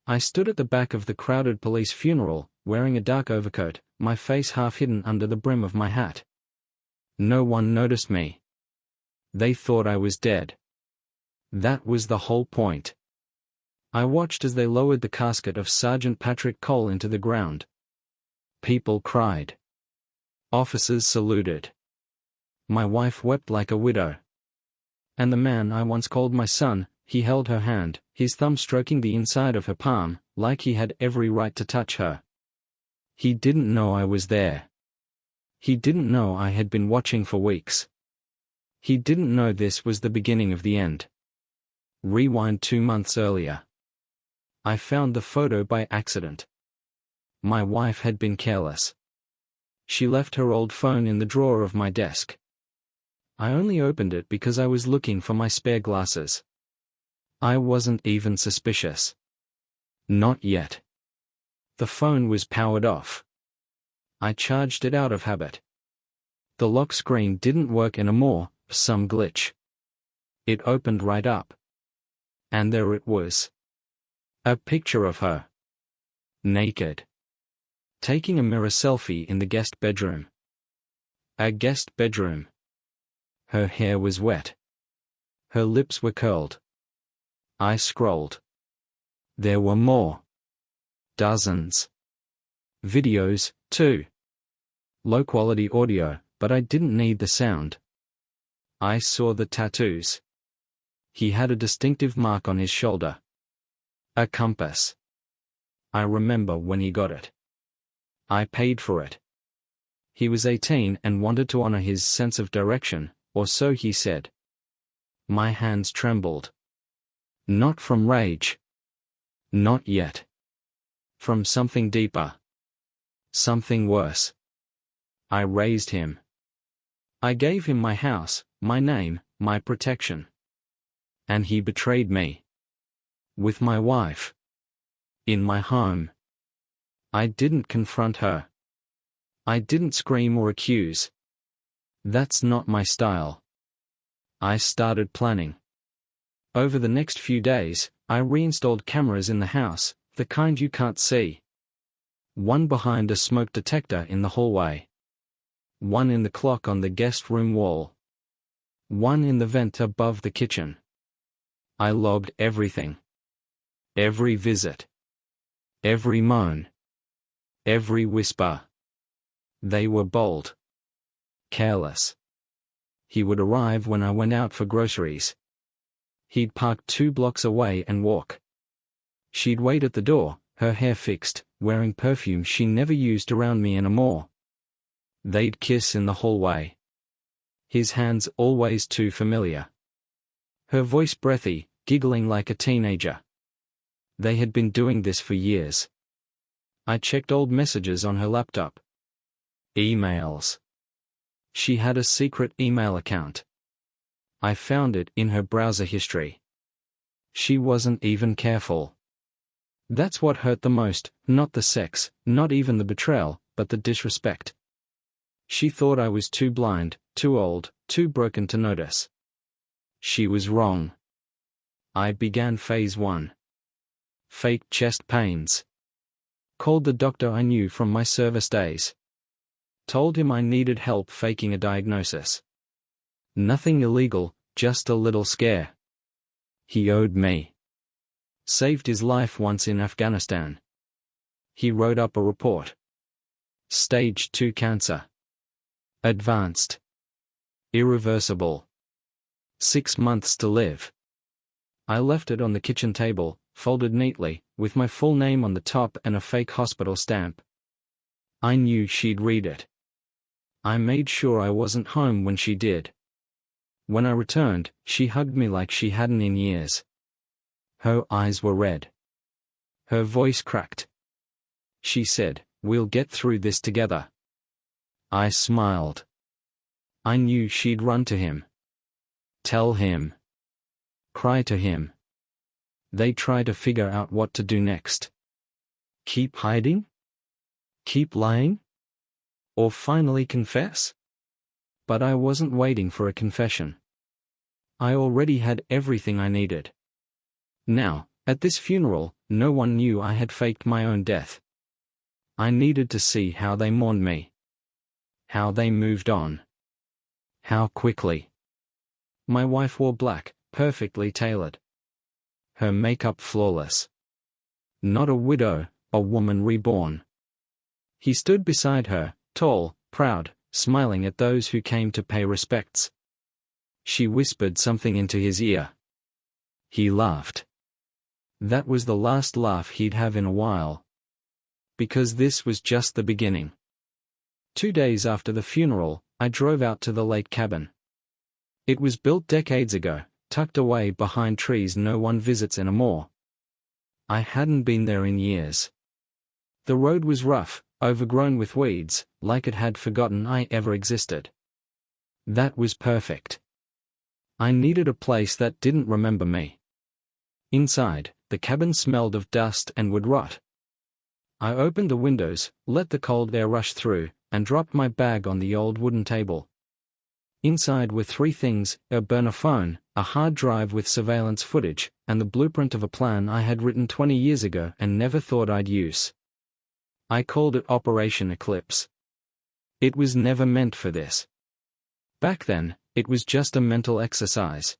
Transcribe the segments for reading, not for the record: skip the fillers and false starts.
I stood at the back of the crowded police funeral, wearing a dark overcoat, my face half hidden under the brim of my hat. No one noticed me. They thought I was dead. That was the whole point. I watched as they lowered the casket of Sergeant Patrick Cole into the ground. People cried. Officers saluted. My wife wept like a widow. And the man I once called my son, he held her hand, his thumb stroking the inside of her palm, like he had every right to touch her. He didn't know I was there. He didn't know I had been watching for weeks. He didn't know this was the beginning of the end. Rewind 2 months earlier. I found the photo by accident. My wife had been careless. She left her old phone in the drawer of my desk. I only opened it because I was looking for my spare glasses. I wasn't even suspicious. Not yet. The phone was powered off. I charged it out of habit. The lock screen didn't work anymore, some glitch. It opened right up. And there it was. A picture of her. Naked. Taking a mirror selfie in the guest bedroom. A guest bedroom. Her hair was wet. Her lips were curled. I scrolled. There were more. Dozens. Videos, too. Low-quality audio, but I didn't need the sound. I saw the tattoos. He had a distinctive mark on his shoulder. A compass. I remember when he got it. I paid for it. He was 18 and wanted to honor his sense of direction, or so he said. My hands trembled. Not from rage. Not yet. From something deeper. Something worse. I raised him. I gave him my house, my name, my protection. And he betrayed me. With my wife. In my home. I didn't confront her. I didn't scream or accuse. That's not my style. I started planning. Over the next few days, I reinstalled cameras in the house, the kind you can't see. One behind a smoke detector in the hallway. One in the clock on the guest room wall. One in the vent above the kitchen. I logged everything. Every visit. Every moan. Every whisper. They were bold. Careless. He would arrive when I went out for groceries. He'd park 2 blocks away and walk. She'd wait at the door, her hair fixed, wearing perfume she never used around me anymore. They'd kiss in the hallway. His hands always too familiar. Her voice breathy, giggling like a teenager. They had been doing this for years. I checked old messages on her laptop. Emails. She had a secret email account. I found it in her browser history. She wasn't even careful. That's what hurt the most, not the sex, not even the betrayal, but the disrespect. She thought I was too blind, too old, too broken to notice. She was wrong. I began phase 1. Fake chest pains. Called the doctor I knew from my service days. Told him I needed help faking a diagnosis. Nothing illegal, just a little scare. He owed me. Saved his life once in Afghanistan. He wrote up a report. Stage 2 cancer. Advanced. Irreversible. 6 months to live. I left it on the kitchen table, folded neatly, with my full name on the top and a fake hospital stamp. I knew she'd read it. I made sure I wasn't home when she did. When I returned, she hugged me like she hadn't in years. Her eyes were red. Her voice cracked. She said, "We'll get through this together." I smiled. I knew she'd run to him. Tell him. Cry to him. They try to figure out what to do next. Keep hiding? Keep lying? Or finally confess? But I wasn't waiting for a confession. I already had everything I needed. Now, At this funeral, no one knew I had faked my own death. I needed to see how they mourned me. How they moved on. How quickly. My wife wore black, perfectly tailored. Her makeup flawless. Not a widow, a woman reborn. He stood beside her, tall, proud, smiling at those who came to pay respects. She whispered something into his ear. He laughed. That was the last laugh he'd have in a while. Because this was just the beginning. 2 days after the funeral, I drove out to the lake cabin. It was built decades ago, tucked away behind trees no one visits anymore. I hadn't been there in years. The road was rough, overgrown with weeds, like it had forgotten I ever existed. That was perfect. I needed a place that didn't remember me. Inside, the cabin smelled of dust and wood rot. I opened the windows, let the cold air rush through, and dropped my bag on the old wooden table. Inside were 3 things: a burner phone, a hard drive with surveillance footage, and the blueprint of a plan I had written 20 years ago and never thought I'd use. I called it Operation Eclipse. It was never meant for this. Back then, it was just a mental exercise.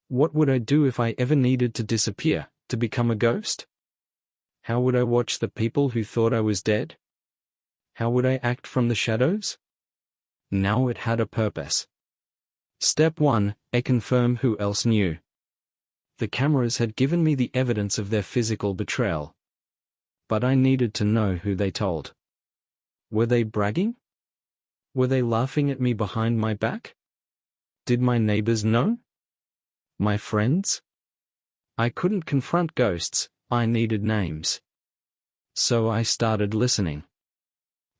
What would I do if I ever needed to disappear, to become a ghost? How would I watch the people who thought I was dead? How would I act from the shadows? Now it had a purpose. Step 1, confirm who else knew. The cameras had given me the evidence of their physical betrayal. But I needed to know who they told. Were they bragging? Were they laughing at me behind my back? Did my neighbors know? My friends? I couldn't confront ghosts, I needed names. So I started listening.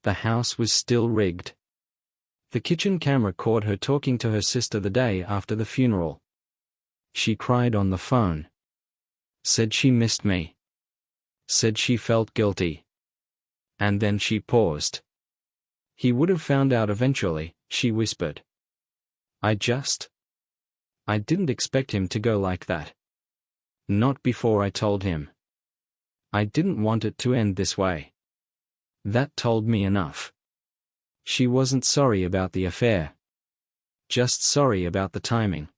The house was still rigged. The kitchen camera caught her talking to her sister the day after the funeral. She cried on the phone. Said she missed me. Said she felt guilty. And then she paused. He would have found out eventually, she whispered. I didn't expect him to go like that. Not before I told him. I didn't want it to end this way. That told me enough. She wasn't sorry about the affair. Just sorry about the timing.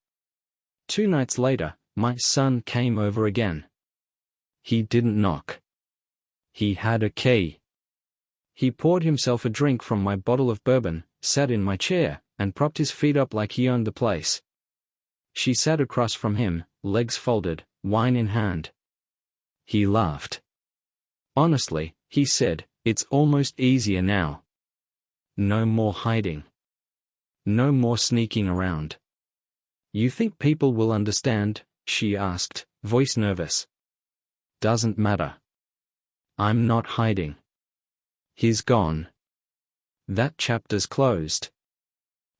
2 nights later, my son came over again. He didn't knock. He had a key. He poured himself a drink from my bottle of bourbon, sat in my chair, and propped his feet up like he owned the place. She sat across from him, legs folded, wine in hand. He laughed. Honestly, he said, it's almost easier now. No more hiding. No more sneaking around. You think people will understand? She asked, voice nervous. Doesn't matter. I'm not hiding. He's gone. That chapter's closed.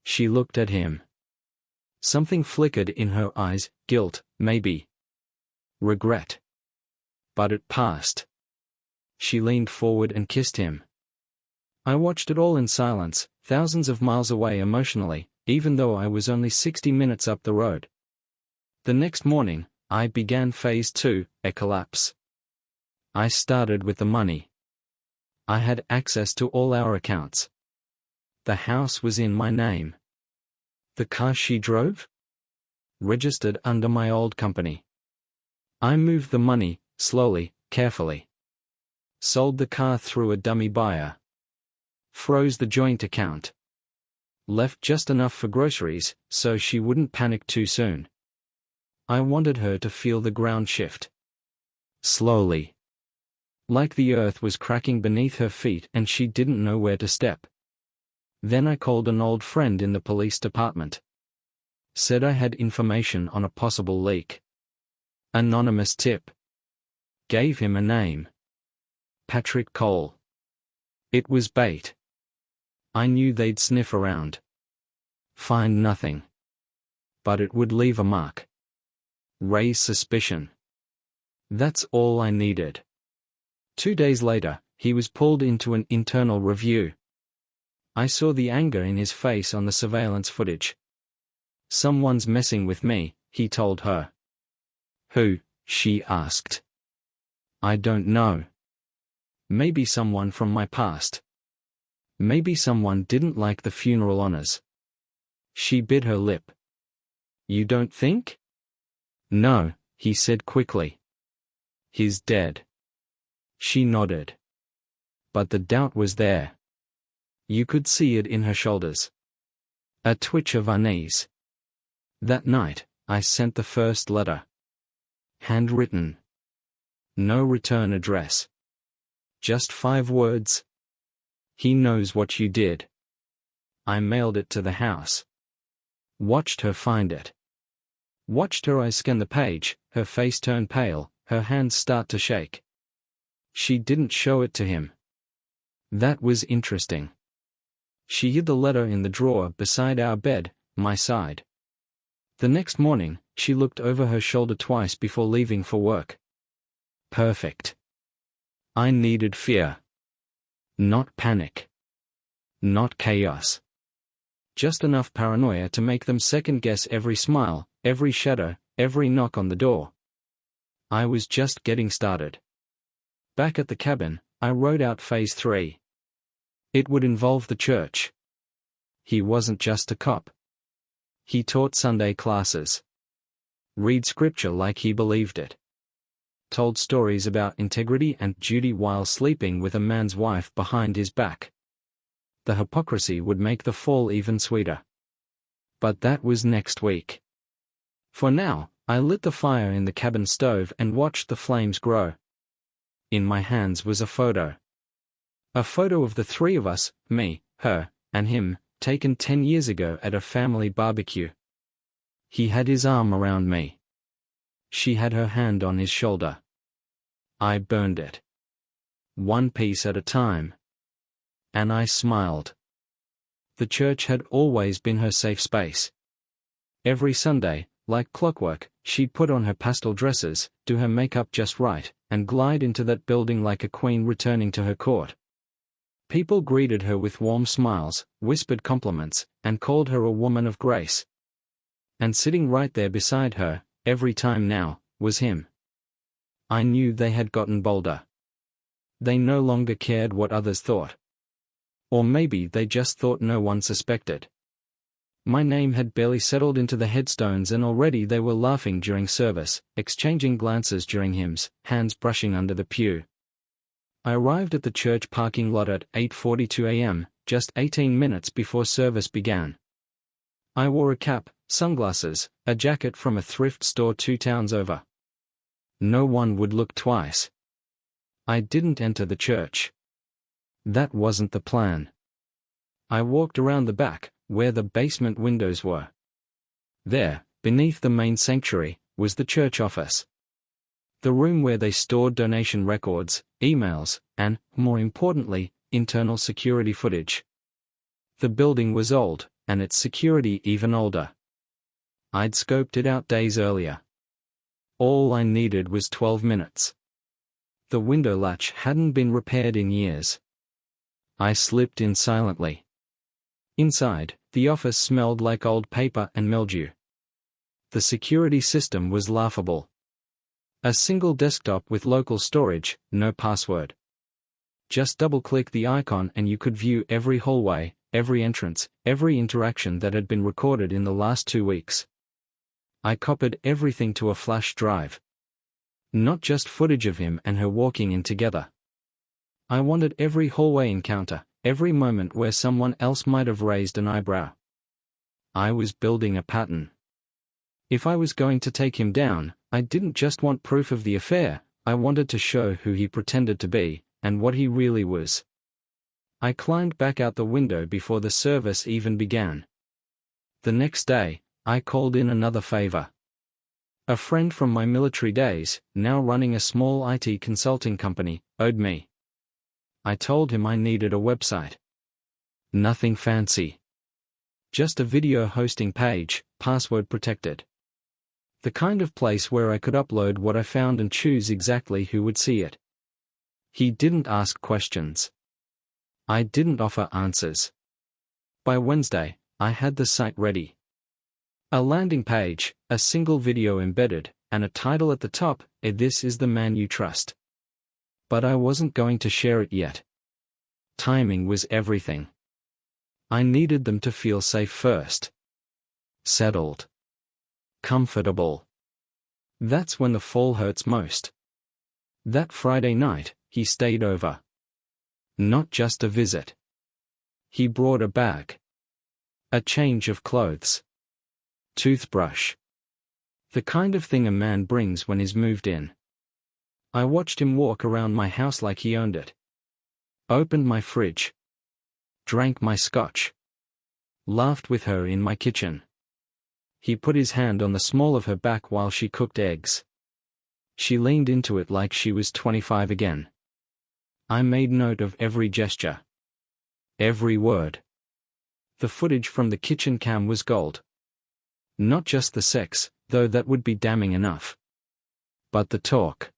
She looked at him. Something flickered in her eyes, guilt, maybe. Regret. But it passed. She leaned forward and kissed him. I watched it all in silence, thousands of miles away emotionally, even though I was only 60 minutes up the road. The next morning, I began phase 2, a collapse. I started with the money. I had access to all our accounts. The house was in my name. The car she drove? Registered under my old company. I moved the money, slowly, carefully. Sold the car through a dummy buyer. Froze the joint account. Left just enough for groceries, so she wouldn't panic too soon. I wanted her to feel the ground shift. Slowly. Like the earth was cracking beneath her feet and she didn't know where to step. Then I called an old friend in the police department. Said I had information on a possible leak. Anonymous tip. Gave him a name. Patrick Cole. It was bait. I knew they'd sniff around. Find nothing. But it would leave a mark. Raise suspicion. That's all I needed. 2 days later, he was pulled into an internal review. I saw the anger in his face on the surveillance footage. Someone's messing with me, he told her. Who? she asked. I don't know. Maybe someone from my past. Maybe someone didn't like the funeral honors. She bit her lip. You don't think? No, he said quickly. He's dead. She nodded. But the doubt was there. You could see it in her shoulders. A twitch of unease. That night, I sent the first letter. Handwritten. No return address. Just 5 words. He knows what you did. I mailed it to the house. Watched her find it. Watched her eyes scan the page, her face turn pale, her hands start to shake. She didn't show it to him. That was interesting. She hid the letter in the drawer beside our bed, my side. The next morning, she looked over her shoulder twice before leaving for work. Perfect. I needed fear. Not panic. Not chaos. Just enough paranoia to make them second-guess every smile, every shadow, every knock on the door. I was just getting started. Back at the cabin, I wrote out Phase 3. It would involve the church. He wasn't just a cop. He taught Sunday classes. Read scripture like he believed it. Told stories about integrity and duty while sleeping with a man's wife behind his back. The hypocrisy would make the fall even sweeter. But that was next week. For now, I lit the fire in the cabin stove and watched the flames grow. In my hands was a photo. A photo of the 3 of us, me, her, and him, taken 10 years ago at a family barbecue. He had his arm around me. She had her hand on his shoulder. I burned it. 1 piece at a time. And I smiled. The church had always been her safe space. Every Sunday, like clockwork, she'd put on her pastel dresses, do her makeup just right, and glide into that building like a queen returning to her court. People greeted her with warm smiles, whispered compliments, and called her a woman of grace. And sitting right there beside her, every time now, was him. I knew they had gotten bolder. They no longer cared what others thought. Or maybe they just thought no one suspected. My name had barely settled into the headstones and already they were laughing during service, exchanging glances during hymns, hands brushing under the pew. I arrived at the church parking lot at 8:42 a.m., just 18 minutes before service began. I wore a cap, sunglasses, a jacket from a thrift store 2 towns over. No one would look twice. I didn't enter the church. That wasn't the plan. I walked around the back, where the basement windows were. There, beneath the main sanctuary, was the church office. The room where they stored donation records, emails, and, more importantly, internal security footage. The building was old, and its security even older. I'd scoped it out days earlier. All I needed was 12 minutes. The window latch hadn't been repaired in years. I slipped in silently. Inside, the office smelled like old paper and mildew. The security system was laughable. A single desktop with local storage, no password. Just double-click the icon and you could view every hallway, every entrance, every interaction that had been recorded in the last 2 weeks. I copied everything to a flash drive. Not just footage of him and her walking in together. I wanted every hallway encounter, every moment where someone else might have raised an eyebrow. I was building a pattern. If I was going to take him down, I didn't just want proof of the affair, I wanted to show who he pretended to be, and what he really was. I climbed back out the window before the service even began. The next day, I called in another favor. A friend from my military days, now running a small IT consulting company, owed me. I told him I needed a website. Nothing fancy. Just a video hosting page, password protected. The kind of place where I could upload what I found and choose exactly who would see it. He didn't ask questions. I didn't offer answers. By Wednesday, I had the site ready. A landing page, a single video embedded, and a title at the top, "This is the man you trust." But I wasn't going to share it yet. Timing was everything. I needed them to feel safe first. Settled. Comfortable. That's when the fall hurts most. That Friday night, he stayed over. Not just a visit. He brought a bag. A change of clothes. Toothbrush. The kind of thing a man brings when he's moved in. I watched him walk around my house like he owned it. Opened my fridge. Drank my scotch. Laughed with her in my kitchen. He put his hand on the small of her back while she cooked eggs. She leaned into it like she was 25 again. I made note of every gesture. Every word. The footage from the kitchen cam was gold. Not just the sex, though that would be damning enough. But the talk.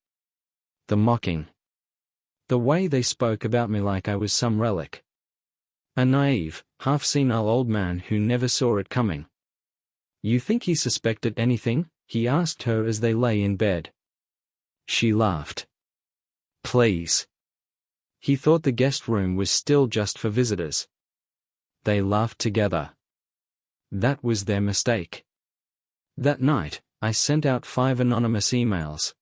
The mocking. The way they spoke about me like I was some relic. A naive, half-senile old man who never saw it coming. "You think he suspected anything?" he asked her as they lay in bed. She laughed. "Please." He thought the guest room was still just for visitors. They laughed together. That was their mistake. That night, I sent out 5 anonymous emails.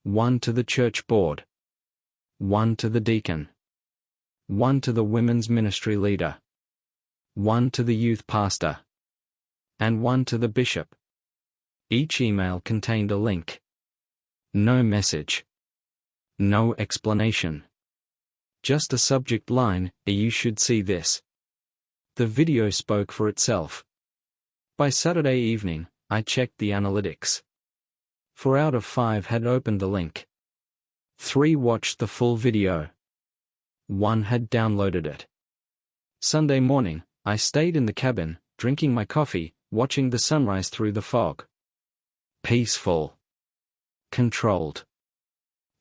1 to the church board. 1 to the deacon. 1 to the women's ministry leader. 1 to the youth pastor. And 1 to the bishop. Each email contained a link. No message. No explanation. Just a subject line, "You should see this." The video spoke for itself. By Saturday evening, I checked the analytics. 4 out of 5 had opened the link. 3 watched the full video. 1 had downloaded it. Sunday morning, I stayed in the cabin, drinking my coffee, watching the sunrise through the fog. Peaceful. Controlled.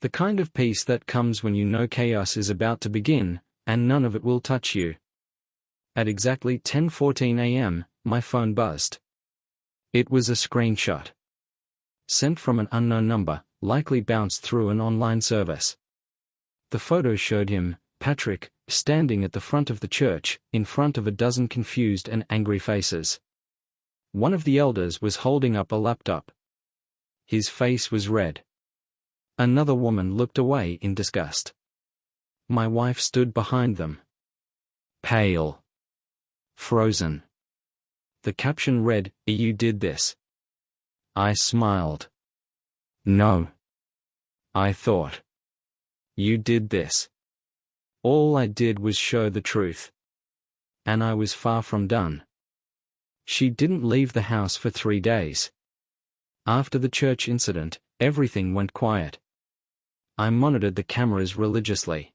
The kind of peace that comes when you know chaos is about to begin, and none of it will touch you. At exactly 10:14 a.m., my phone buzzed. It was a screenshot. Sent from an unknown number, likely bounced through an online service. The photo showed him, Patrick, standing at the front of the church, in front of a dozen confused and angry faces. One of the elders was holding up a laptop. His face was red. Another woman looked away in disgust. My wife stood behind them. Pale. Frozen. The caption read, "You did this." I smiled. No. I thought. You did this. All I did was show the truth. And I was far from done. She didn't leave the house for 3 days. After the church incident, everything went quiet. I monitored the cameras religiously.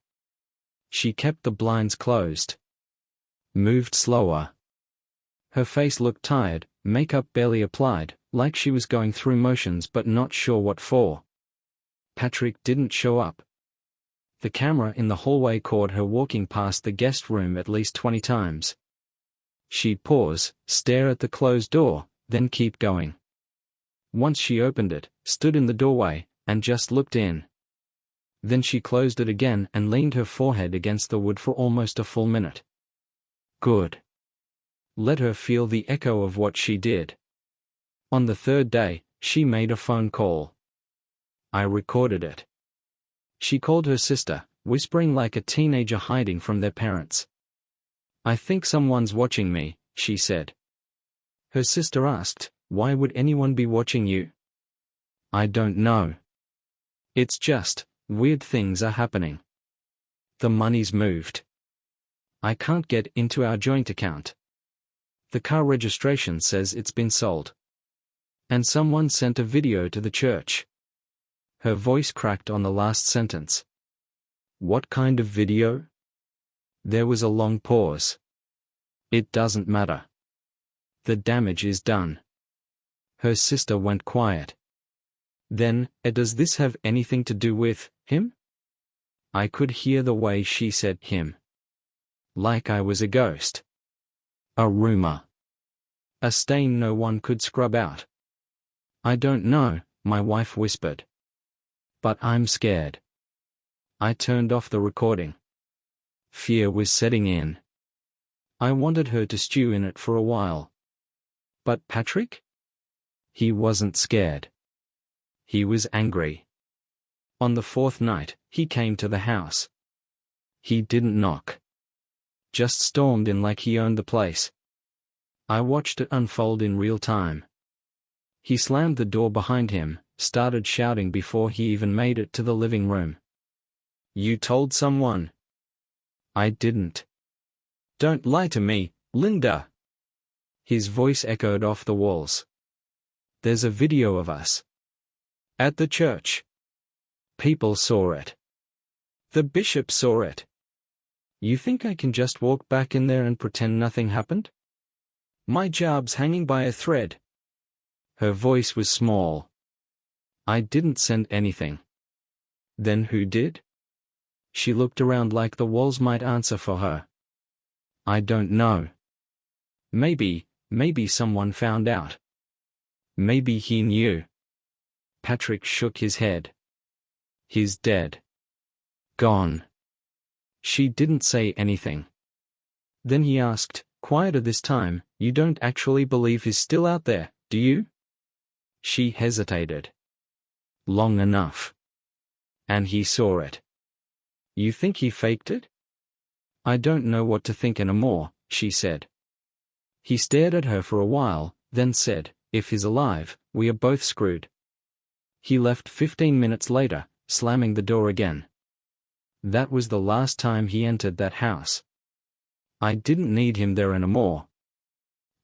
She kept the blinds closed. Moved slower. Her face looked tired, makeup barely applied, like she was going through motions but not sure what for. Patrick didn't show up. The camera in the hallway caught her walking past the guest room at least 20 times. She'd pause, stare at the closed door, then keep going. Once she opened it, stood in the doorway, and just looked in. Then she closed it again and leaned her forehead against the wood for almost a full minute. Good. Let her feel the echo of what she did. On the 3rd day, she made a phone call. I recorded it. She called her sister, whispering like a teenager hiding from their parents. "I think someone's watching me," she said. Her sister asked, "Why would anyone be watching you?" "I don't know. It's just, weird things are happening. The money's moved. I can't get into our joint account. The car registration says it's been sold. And someone sent a video to the church." Her voice cracked on the last sentence. "What kind of video?" There was a long pause. "It doesn't matter. The damage is done." Her sister went quiet. Then, "Does this have anything to do with him?" I could hear the way she said him. Like I was a ghost. A rumor. A stain no one could scrub out. "I don't know," my wife whispered. But I'm scared. I turned off the recording. Fear was setting in. I wanted her to stew in it for a while. But Patrick? He wasn't scared. He was angry. On the fourth night, he came to the house. He didn't knock. Just stormed in like he owned the place. I watched it unfold in real time. He slammed the door behind him, started shouting before he even made it to the living room. You told someone? I didn't. Don't lie to me, Linda. His voice echoed off the walls. There's a video of us. At the church. People saw it. The bishop saw it. You think I can just walk back in there and pretend nothing happened? My job's hanging by a thread. Her voice was small. I didn't send anything. Then who did? She looked around like the walls might answer for her. I don't know. Maybe someone found out. Maybe he knew. Patrick shook his head. He's dead. Gone. She didn't say anything. Then he asked, quieter this time, you don't actually believe he's still out there, do you? She hesitated. Long enough. And he saw it. You think he faked it? I don't know what to think anymore, she said. He stared at her for a while, then said, if he's alive, we are both screwed. He left 15 minutes later, slamming the door again. That was the last time he entered that house. I didn't need him there anymore.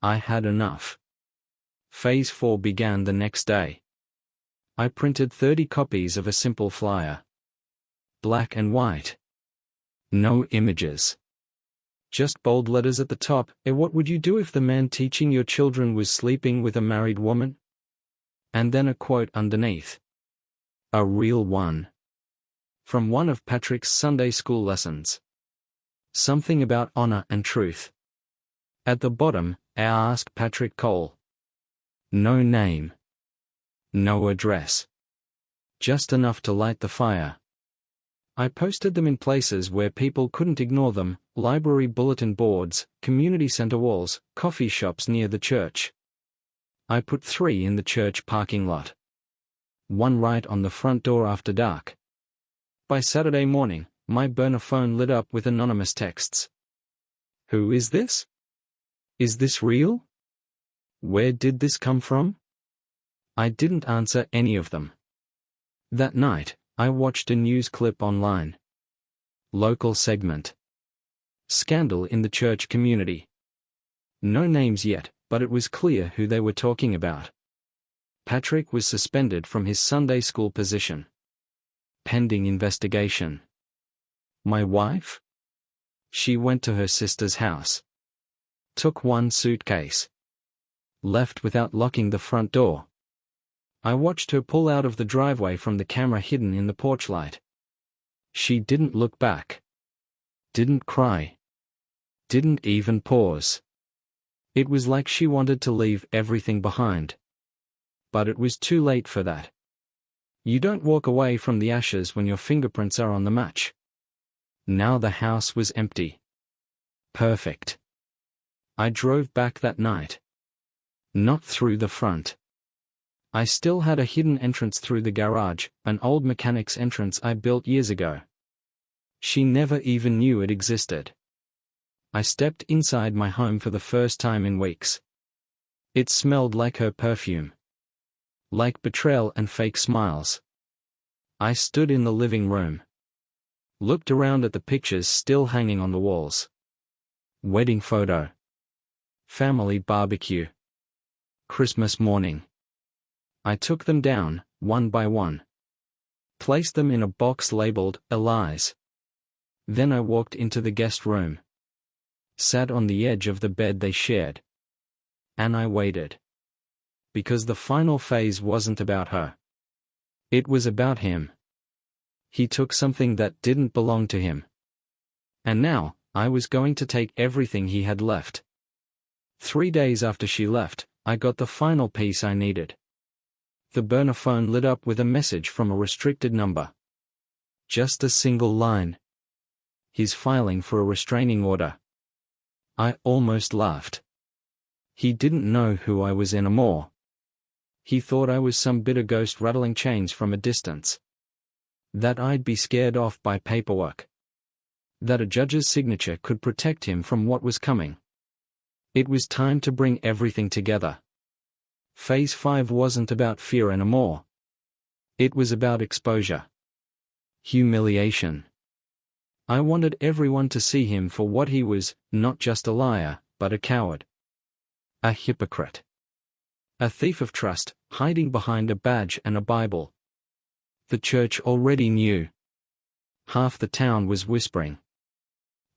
I had enough. Phase 4 began the next day. I printed 30 copies of a simple flyer. Black and white. No images. Just bold letters at the top. What would you do if the man teaching your children was sleeping with a married woman? And then a quote underneath. A real one. From one of Patrick's Sunday school lessons. Something about honor and truth. At the bottom, I asked Patrick Cole. No name. No address. Just enough to light the fire. I posted them in places where people couldn't ignore them, library bulletin boards, community center walls, coffee shops near the church. I put 3 in the church parking lot. 1 right on the front door after dark. By Saturday morning, my burner phone lit up with anonymous texts. Who is this? Is this real? Where did this come from? I didn't answer any of them. That night, I watched a news clip online. Local segment. Scandal in the church community. No names yet, but it was clear who they were talking about. Patrick was suspended from his Sunday school position. Pending investigation. My wife? She went to her sister's house. Took 1 suitcase. Left without locking the front door. I watched her pull out of the driveway from the camera hidden in the porch light. She didn't look back. Didn't cry. Didn't even pause. It was like she wanted to leave everything behind. But it was too late for that. You don't walk away from the ashes when your fingerprints are on the match. Now the house was empty. Perfect. I drove back that night. Not through the front. I still had a hidden entrance through the garage, an old mechanic's entrance I built years ago. She never even knew it existed. I stepped inside my home for the first time in weeks. It smelled like her perfume. Like betrayal and fake smiles. I stood in the living room. Looked around at the pictures still hanging on the walls. Wedding photo. Family barbecue. Christmas morning. I took them down, one by one. Placed them in a box labeled, Elise. Then I walked into the guest room. Sat on the edge of the bed they shared. And I waited. Because the final phase wasn't about her. It was about him. He took something that didn't belong to him. And now, I was going to take everything he had left. 3 days after she left, I got the final piece I needed. The burner phone lit up with a message from a restricted number. Just a single line. He's filing for a restraining order. I almost laughed. He didn't know who I was anymore. He thought I was some bitter ghost rattling chains from a distance. That I'd be scared off by paperwork. That a judge's signature could protect him from what was coming. It was time to bring everything together. Phase 5 wasn't about fear anymore. It was about exposure. Humiliation. I wanted everyone to see him for what he was, not just a liar, but a coward. A hypocrite. A thief of trust, hiding behind a badge and a Bible. The church already knew. Half the town was whispering.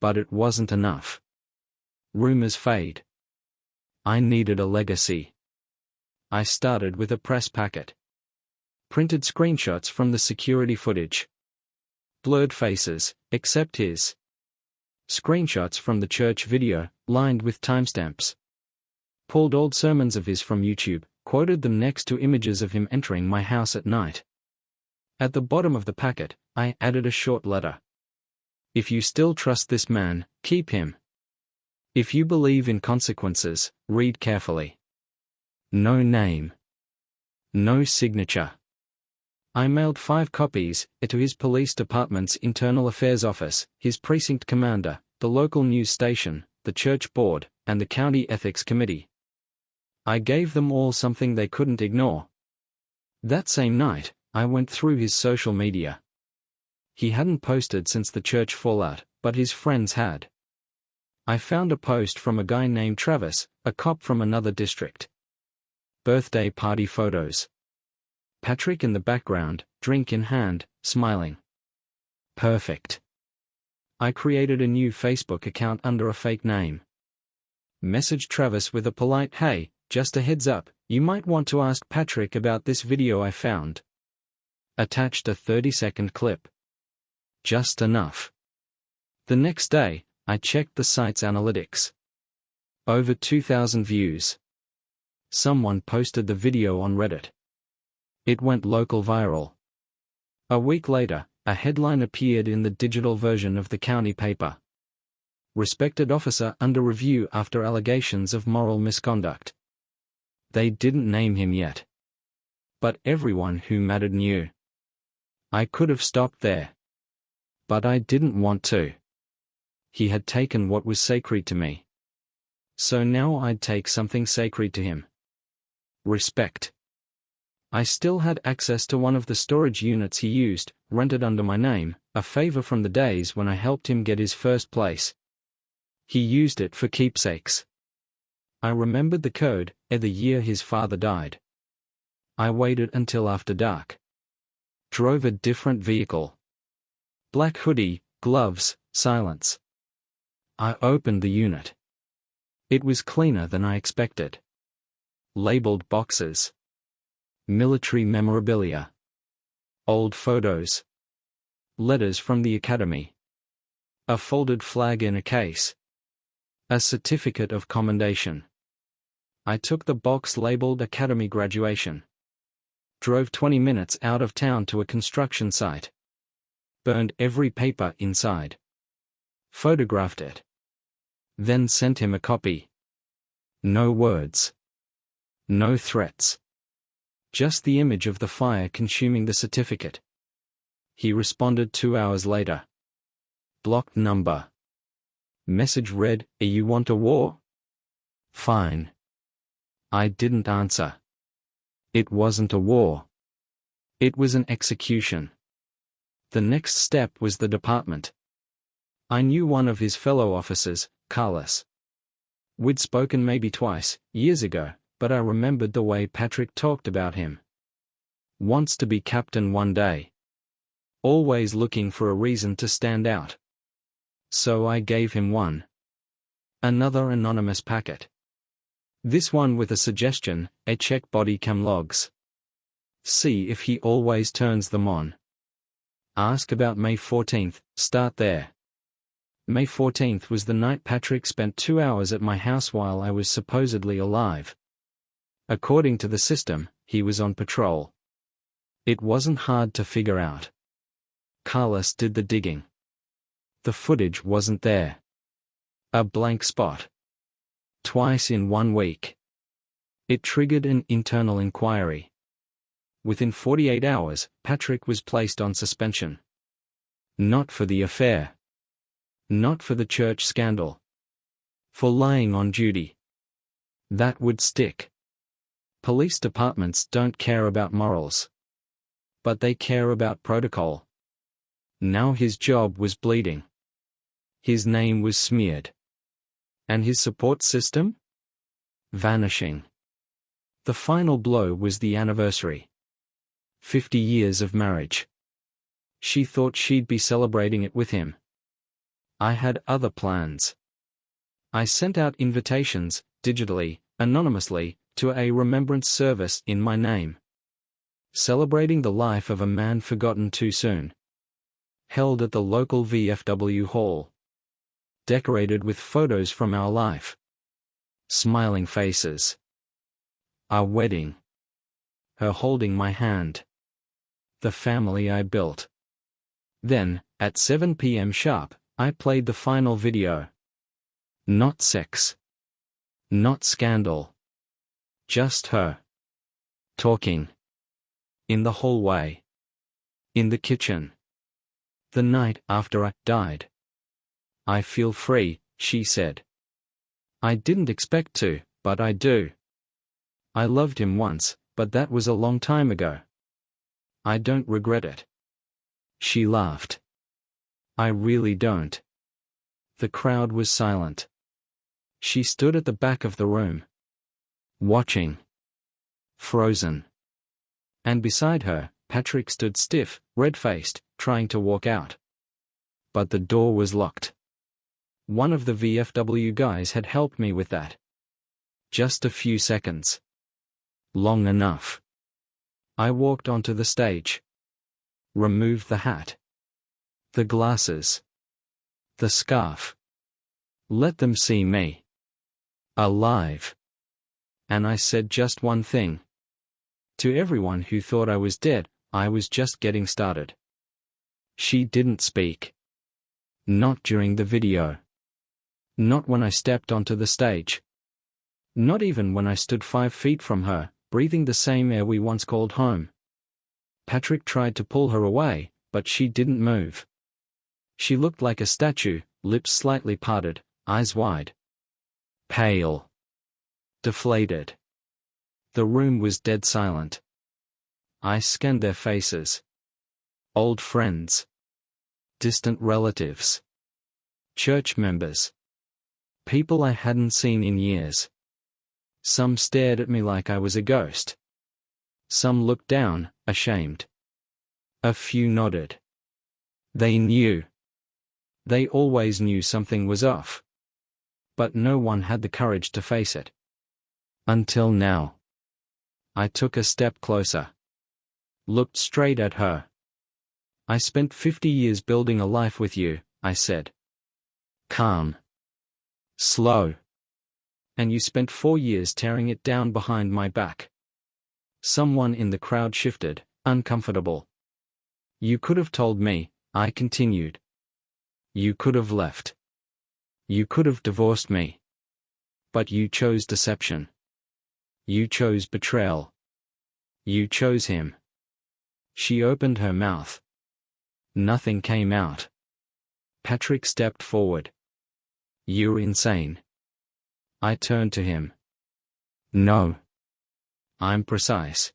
But it wasn't enough. Rumors fade. I needed a legacy. I started with a press packet. Printed screenshots from the security footage. Blurred faces, except his. Screenshots from the church video, lined with timestamps. Pulled old sermons of his from YouTube, quoted them next to images of him entering my house at night. At the bottom of the packet, I added a short letter. If you still trust this man, keep him. If you believe in consequences, read carefully. No name. No signature. I mailed 5 copies, to his police department's internal affairs office, his precinct commander, the local news station, the church board, and the county ethics committee. I gave them all something they couldn't ignore. That same night, I went through his social media. He hadn't posted since the church fallout, but his friends had. I found a post from a guy named Travis, a cop from another district. Birthday party photos. Patrick in the background, drink in hand, smiling. Perfect. I created a new Facebook account under a fake name. Messaged Travis with a polite "Hey, just a heads up, you might want to ask Patrick about this video I found." Attached a 30-second clip. Just enough. The next day, I checked the site's analytics. Over 2,000 views. Someone posted the video on Reddit. It went local viral. A week later, a headline appeared in the digital version of the county paper. Respected officer under review after allegations of moral misconduct. They didn't name him yet. But everyone who mattered knew. I could have stopped there. But I didn't want to. He had taken what was sacred to me. So now I'd take something sacred to him. Respect. I still had access to one of the storage units he used, rented under my name, a favor from the days when I helped him get his first place. He used it for keepsakes. I remembered the code, the year his father died. I waited until after dark. Drove a different vehicle. Black hoodie, gloves, silence. I opened the unit. It was cleaner than I expected. Labeled boxes. Military memorabilia. Old photos. Letters from the academy. A folded flag in a case. A certificate of commendation. I took the box labeled Academy Graduation. Drove 20 minutes out of town to a construction site. Burned every paper inside. Photographed it. Then sent him a copy. No words. No threats. Just the image of the fire consuming the certificate. He responded 2 hours later. Blocked number. Message read, "You want a war?" Fine. I didn't answer. It wasn't a war. It was an execution. The next step was the department. I knew one of his fellow officers, Carlos. We'd spoken maybe twice, years ago, but I remembered the way Patrick talked about him. Wants to be captain one day. Always looking for a reason to stand out. So I gave him one. Another anonymous packet. This one with a suggestion, check body cam logs. See if he always turns them on. Ask about May 14th, start there. May 14th was the night Patrick spent 2 hours at my house while I was supposedly alive. According to the system, he was on patrol. It wasn't hard to figure out. Carlos did the digging. The footage wasn't there. A blank spot. Twice in 1 week. It triggered an internal inquiry. Within 48 hours, Patrick was placed on suspension. Not for the affair. Not for the church scandal. For lying on duty. That would stick. Police departments don't care about morals. But they care about protocol. Now his job was bleeding. His name was smeared. And his support system? Vanishing. The final blow was the anniversary. 50 years of marriage. She thought she'd be celebrating it with him. I had other plans. I sent out invitations, digitally, anonymously, to a remembrance service in my name. Celebrating the life of a man forgotten too soon. Held at the local VFW hall. Decorated with photos from our life. Smiling faces. Our wedding. Her holding my hand. The family I built. Then, at 7 p.m. sharp, I played the final video. Not sex. Not scandal. Just her. Talking. In the hallway. In the kitchen. The night after I died. I feel free, she said. I didn't expect to, but I do. I loved him once, but that was a long time ago. I don't regret it. She laughed. I really don't. The crowd was silent. She stood at the back of the room. Watching. Frozen. And beside her, Patrick stood stiff, red-faced, trying to walk out. But the door was locked. One of the VFW guys had helped me with that. Just a few seconds. Long enough. I walked onto the stage. Removed the hat. The glasses. The scarf. Let them see me. Alive. And I said just one thing. To everyone who thought I was dead, I was just getting started. She didn't speak. Not during the video. Not when I stepped onto the stage. Not even when I stood 5 feet from her, breathing the same air we once called home. Patrick tried to pull her away, but she didn't move. She looked like a statue, lips slightly parted, eyes wide. Pale. Deflated. The room was dead silent. I scanned their faces. Old friends. Distant relatives. Church members. People I hadn't seen in years. Some stared at me like I was a ghost. Some looked down, ashamed. A few nodded. They knew. They always knew something was off. But no one had the courage to face it. Until now. I took a step closer. Looked straight at her. I spent 50 years building a life with you, I said. Calm. Slow. And you spent 4 years tearing it down behind my back. Someone in the crowd shifted, uncomfortable. You could have told me, I continued. You could have left. You could have divorced me. But you chose deception. You chose betrayal. You chose him. She opened her mouth. Nothing came out. Patrick stepped forward. You're insane. I turned to him. No. I'm precise.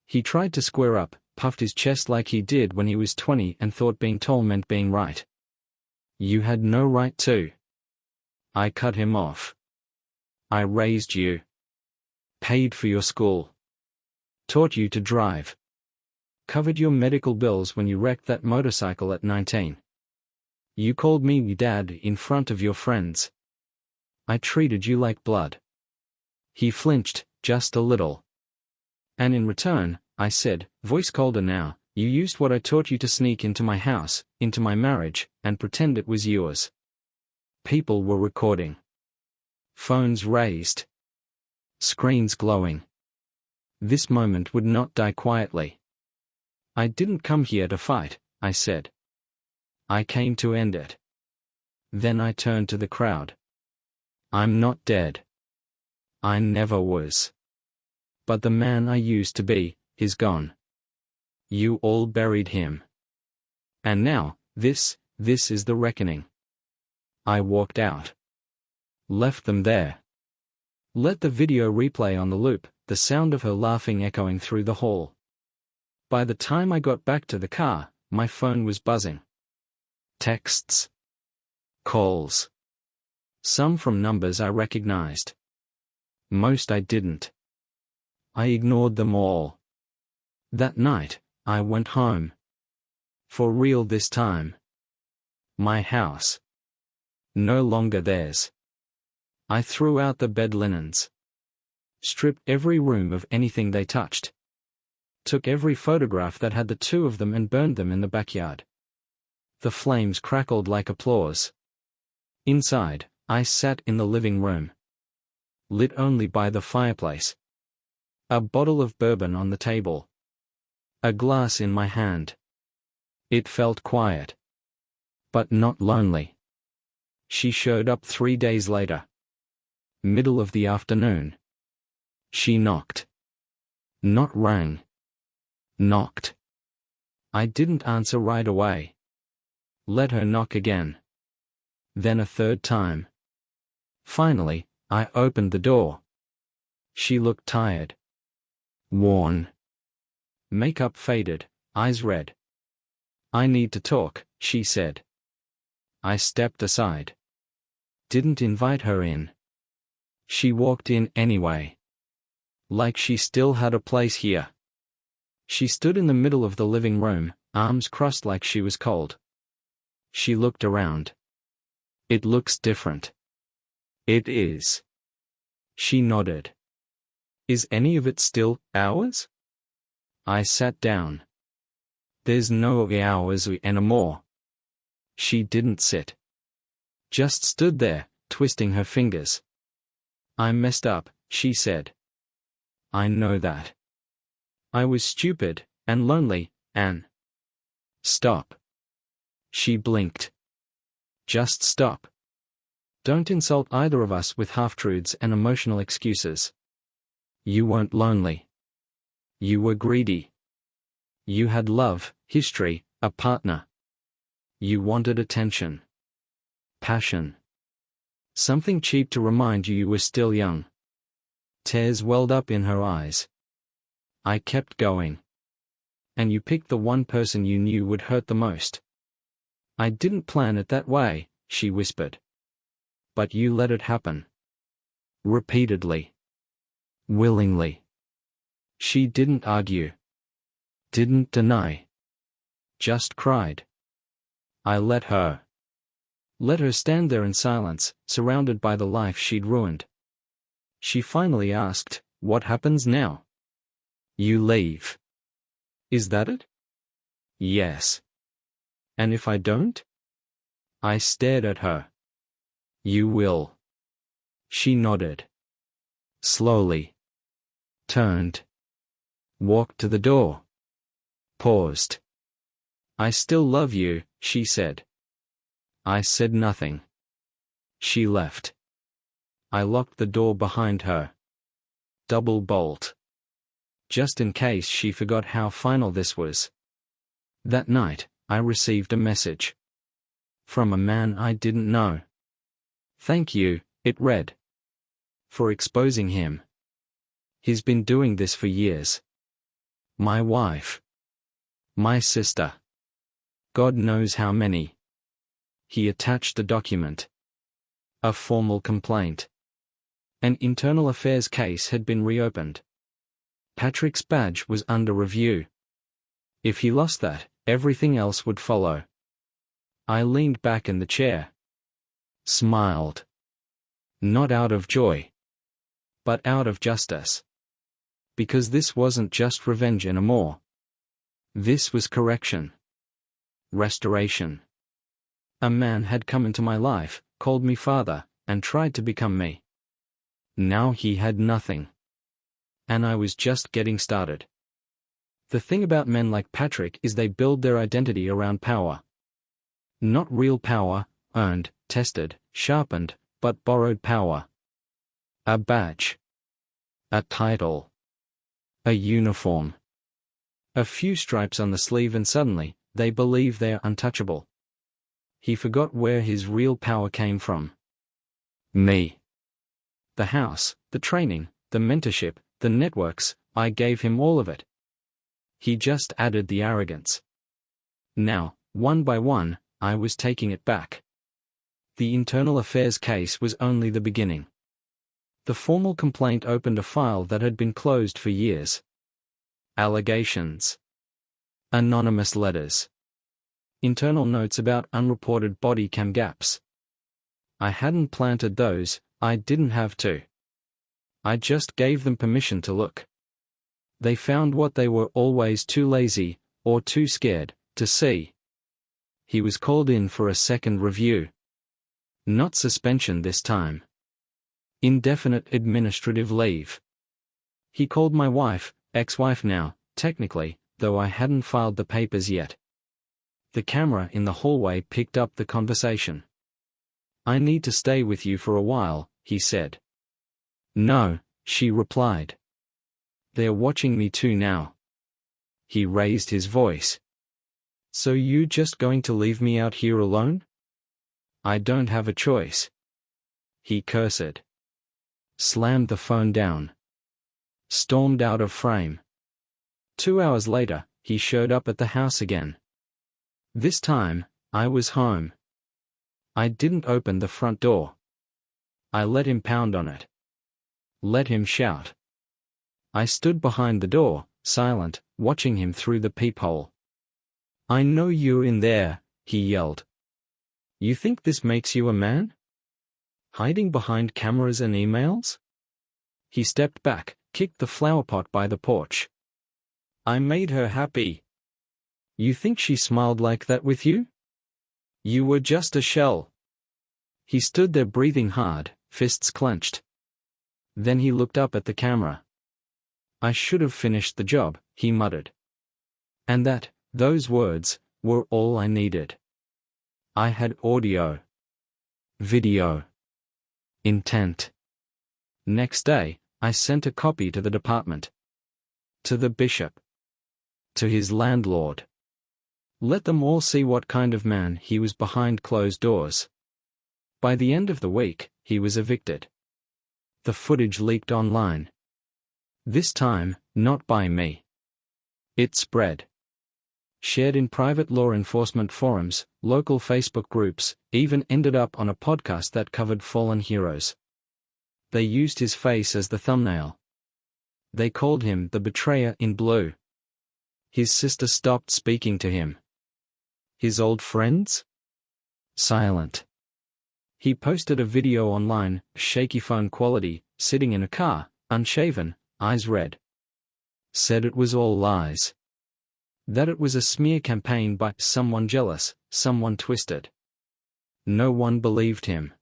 He tried to square up, puffed his chest like he did when he was 20 and thought being tall meant being right. You had no right to. I cut him off. I raised you. Paid for your school. Taught you to drive. Covered your medical bills when you wrecked that motorcycle at 19. You called me your dad in front of your friends. I treated you like blood. He flinched, just a little. And in return, I said, voice colder now, you used what I taught you to sneak into my house, into my marriage, and pretend it was yours. People were recording. Phones raised. Screens glowing. This moment would not die quietly. I didn't come here to fight, I said. I came to end it. Then I turned to the crowd. I'm not dead. I never was. But the man I used to be, is gone. You all buried him. And now, this is the reckoning. I walked out. Left them there. Let the video replay on the loop, the sound of her laughing echoing through the hall. By the time I got back to the car, my phone was buzzing. Texts. Calls. Some from numbers I recognized. Most I didn't. I ignored them all. That night, I went home. For real this time. My house. No longer theirs. I threw out the bed linens. Stripped every room of anything they touched. Took every photograph that had the two of them and burned them in the backyard. The flames crackled like applause. Inside, I sat in the living room. Lit only by the fireplace. A bottle of bourbon on the table. A glass in my hand. It felt quiet. But not lonely. She showed up 3 days later. Middle of the afternoon. She knocked. Not rang. Knocked. I didn't answer right away. Let her knock again. Then a third time. Finally, I opened the door. She looked tired. Worn. Makeup faded, eyes red. I need to talk, she said. I stepped aside. Didn't invite her in. She walked in anyway. Like she still had a place here. She stood in the middle of the living room, arms crossed like she was cold. She looked around. It looks different. It is. She nodded. Is any of it still ours? I sat down. There's no ours anymore. She didn't sit. Just stood there, twisting her fingers. I messed up, she said. I know that. I was stupid, and lonely, and... Stop. She blinked. Just stop. Don't insult either of us with half-truths and emotional excuses. You weren't lonely. You were greedy. You had love, history, a partner. You wanted attention. Passion. Something cheap to remind you were still young. Tears welled up in her eyes. I kept going. And you picked the one person you knew would hurt the most. I didn't plan it that way, she whispered. But you let it happen. Repeatedly. Willingly. She didn't argue. Didn't deny. Just cried. I let her. Let her stand there in silence, surrounded by the life she'd ruined. She finally asked, what happens now? You leave. Is that it? Yes. And if I don't? I stared at her. You will. She nodded. Slowly. Turned. Walked to the door. Paused. I still love you, she said. I said nothing. She left. I locked the door behind her. Double bolt. Just in case she forgot how final this was. That night, I received a message. From a man I didn't know. Thank you, it read. For exposing him. He's been doing this for years. My wife. My sister. God knows how many. He attached the document. A formal complaint. An internal affairs case had been reopened. Patrick's badge was under review. If he lost that, everything else would follow. I leaned back in the chair. Smiled. Not out of joy. But out of justice. Because this wasn't just revenge anymore. This was correction. Restoration. A man had come into my life, called me father, and tried to become me. Now he had nothing. and I was just getting started. The thing about men like Patrick is they build their identity around power. Not real power, earned, tested, sharpened, but borrowed power. A badge. A title. A uniform. A few stripes on the sleeve and suddenly, they believe they're untouchable. He forgot where his real power came from. Me. The house, the training, the mentorship, the networks, I gave him all of it. He just added the arrogance. Now, one by one, I was taking it back. The internal affairs case was only the beginning. The formal complaint opened a file that had been closed for years. Allegations. Anonymous letters. Internal notes about unreported body cam gaps. I hadn't planted those, I didn't have to. I just gave them permission to look. They found what they were always too lazy, or too scared, to see. He was called in for a second review. Not suspension this time. Indefinite administrative leave. He called my wife, ex-wife now, technically, though I hadn't filed the papers yet. The camera in the hallway picked up the conversation. "I need to stay with you for a while," he said. "No," she replied. "They're watching me too now." He raised his voice. "So you just going to leave me out here alone?" "I don't have a choice." He cursed. Slammed the phone down. Stormed out of frame. 2 hours later, he showed up at the house again. This time, I was home. I didn't open the front door. I let him pound on it. Let him shout. I stood behind the door, silent, watching him through the peephole. "I know you're in there," he yelled. "You think this makes you a man? Hiding behind cameras and emails?" He stepped back, kicked the flower pot by the porch. "I made her happy. You think she smiled like that with you? You were just a shell." He stood there breathing hard, fists clenched. Then he looked up at the camera. "I should have finished the job," he muttered. And those words, were all I needed. I had audio. Video. Intent. Next day, I sent a copy to the department. To the bishop. To his landlord. Let them all see what kind of man he was behind closed doors. By the end of the week, he was evicted. The footage leaked online. This time, not by me. It spread. Shared in private law enforcement forums, local Facebook groups, even ended up on a podcast that covered fallen heroes. They used his face as the thumbnail. They called him the betrayer in blue. His sister stopped speaking to him. His old friends? Silent. He posted a video online, shaky phone quality, sitting in a car, unshaven, eyes red. Said it was all lies. That it was a smear campaign by someone jealous, someone twisted. No one believed him.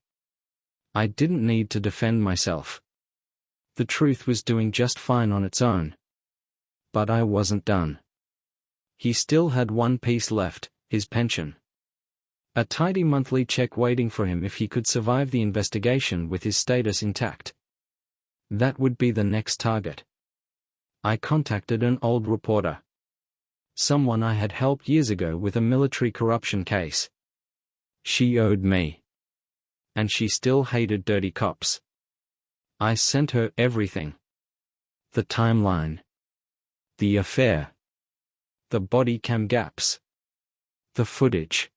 I didn't need to defend myself. The truth was doing just fine on its own. But I wasn't done. He still had one piece left, his pension. A tidy monthly check waiting for him if he could survive the investigation with his status intact. That would be the next target. I contacted an old reporter. Someone I had helped years ago with a military corruption case. She owed me. And she still hated dirty cops. I sent her everything. The timeline. The affair. The body cam gaps. The footage.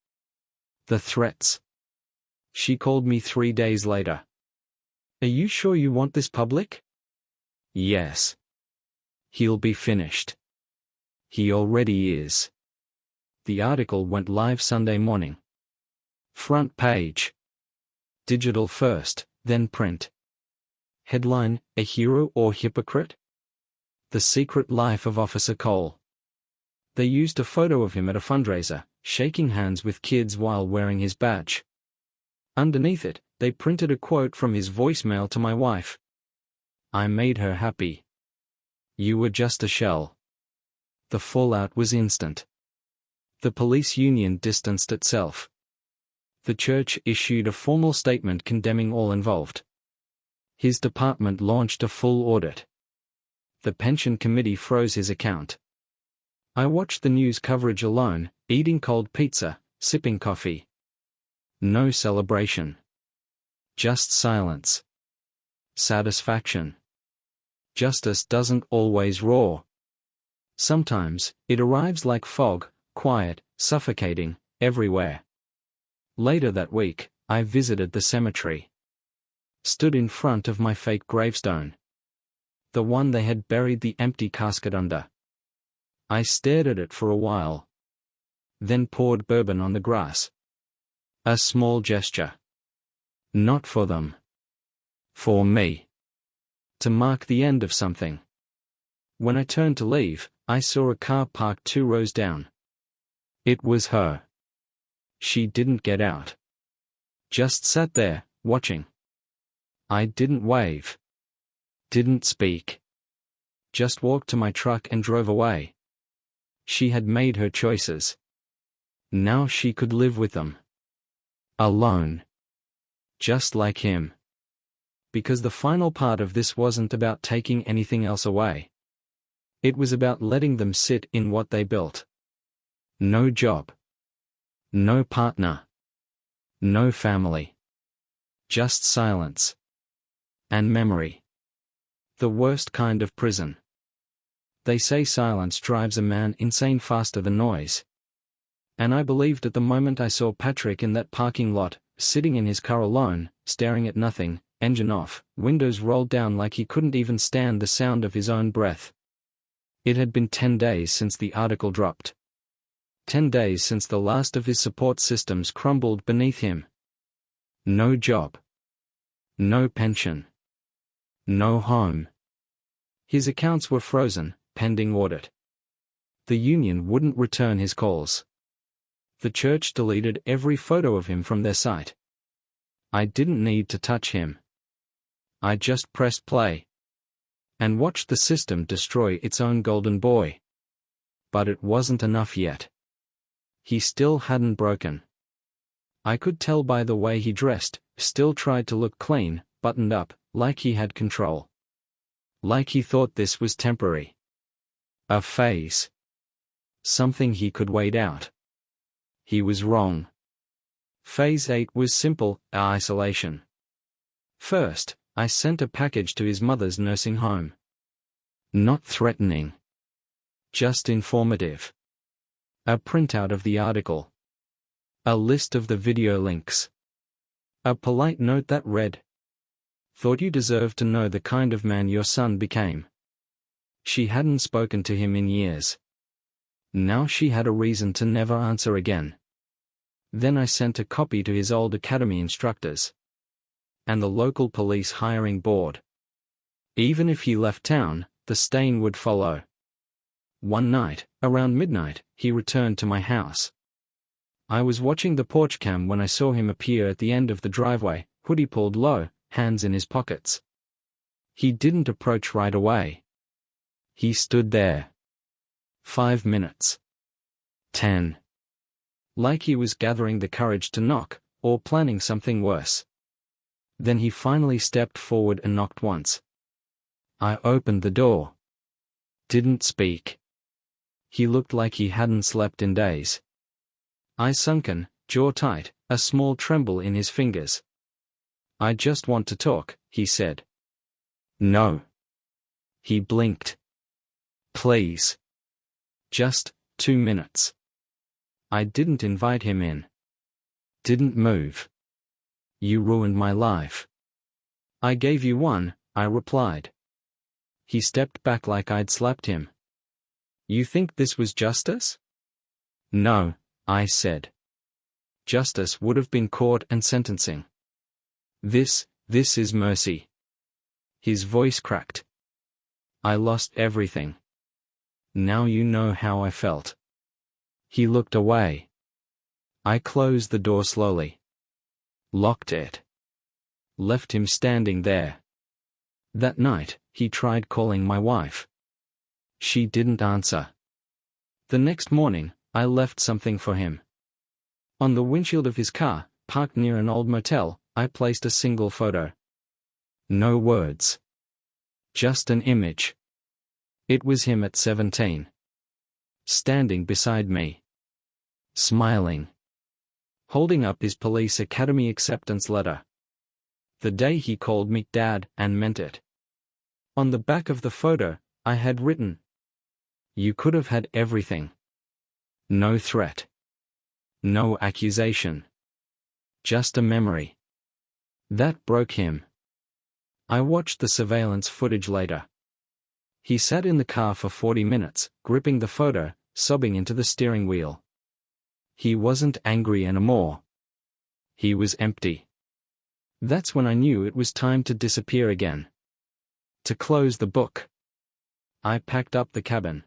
The threats. She called me 3 days later. "Are you sure you want this public?" "Yes. He'll be finished." He already is. The article went live Sunday morning. Front page. Digital first, then print. Headline, "A Hero or Hypocrite? The Secret Life of Officer Cole." They used a photo of him at a fundraiser, shaking hands with kids while wearing his badge. Underneath it, they printed a quote from his voicemail to my wife. "I made her happy." You were just a shell. The fallout was instant. The police union distanced itself. The church issued a formal statement condemning all involved. His department launched a full audit. The pension committee froze his account. I watched the news coverage alone, eating cold pizza, sipping coffee. No celebration. Just silence. Satisfaction. Justice doesn't always roar. Sometimes, it arrives like fog, quiet, suffocating, everywhere. Later that week, I visited the cemetery. Stood in front of my fake gravestone. The one they had buried the empty casket under. I stared at it for a while. Then poured bourbon on the grass. A small gesture. Not for them. For me. To mark the end of something. When I turned to leave, I saw a car parked 2 rows down. It was her. She didn't get out. Just sat there, watching. I didn't wave. Didn't speak. Just walked to my truck and drove away. She had made her choices. Now she could live with them. Alone. Just like him. Because the final part of this wasn't about taking anything else away. It was about letting them sit in what they built. No job. No partner. No family. Just silence. And memory. The worst kind of prison. They say silence drives a man insane faster than noise. And I believed at the moment I saw Patrick in that parking lot, sitting in his car alone, staring at nothing, engine off, windows rolled down like he couldn't even stand the sound of his own breath. It had been 10 days since the article dropped. 10 days since the last of his support systems crumbled beneath him. No job. No pension. No home. His accounts were frozen, pending audit. The union wouldn't return his calls. The church deleted every photo of him from their site. I didn't need to touch him. I just pressed play. And watched the system destroy its own golden boy. But it wasn't enough yet. He still hadn't broken. I could tell by the way he dressed, still tried to look clean, buttoned up, like he had control. Like he thought this was temporary. A phase. Something he could wait out. He was wrong. Phase 8 was simple, isolation. First, I sent a package to his mother's nursing home. Not threatening. Just informative. A printout of the article. A list of the video links. A polite note that read, "Thought you deserved to know the kind of man your son became." She hadn't spoken to him in years. Now she had a reason to never answer again. Then I sent a copy to his old academy instructors. And the local police hiring board. Even if he left town, the stain would follow. One night, around midnight, he returned to my house. I was watching the porch cam when I saw him appear at the end of the driveway, hoodie pulled low, hands in his pockets. He didn't approach right away. He stood there. 5 minutes. 10. Like he was gathering the courage to knock, or planning something worse. Then he finally stepped forward and knocked once. I opened the door. Didn't speak. He looked like he hadn't slept in days. Eyes sunken, jaw tight, a small tremble in his fingers. "I just want to talk," he said. "No." He blinked. "Please. Just 2 minutes." I didn't invite him in. Didn't move. "You ruined my life." "I gave you one," I replied. He stepped back like I'd slapped him. "You think this was justice?" "No," I said. "Justice would have been court and sentencing. This is mercy." His voice cracked. "I lost everything. Now you know how I felt." He looked away. I closed the door slowly. Locked it. Left him standing there. That night, he tried calling my wife. She didn't answer. The next morning, I left something for him. On the windshield of his car, parked near an old motel, I placed a single photo. No words. Just an image. It was him at 17. Standing beside me. Smiling. Holding up his police academy acceptance letter. The day he called me Dad and meant it. On the back of the photo, I had written, "You could have had everything. No threat. No accusation. Just a memory." That broke him. I watched the surveillance footage later. He sat in the car for 40 minutes, gripping the photo, sobbing into the steering wheel. He wasn't angry anymore. He was empty. That's when I knew it was time to disappear again. To close the book. I packed up the cabin.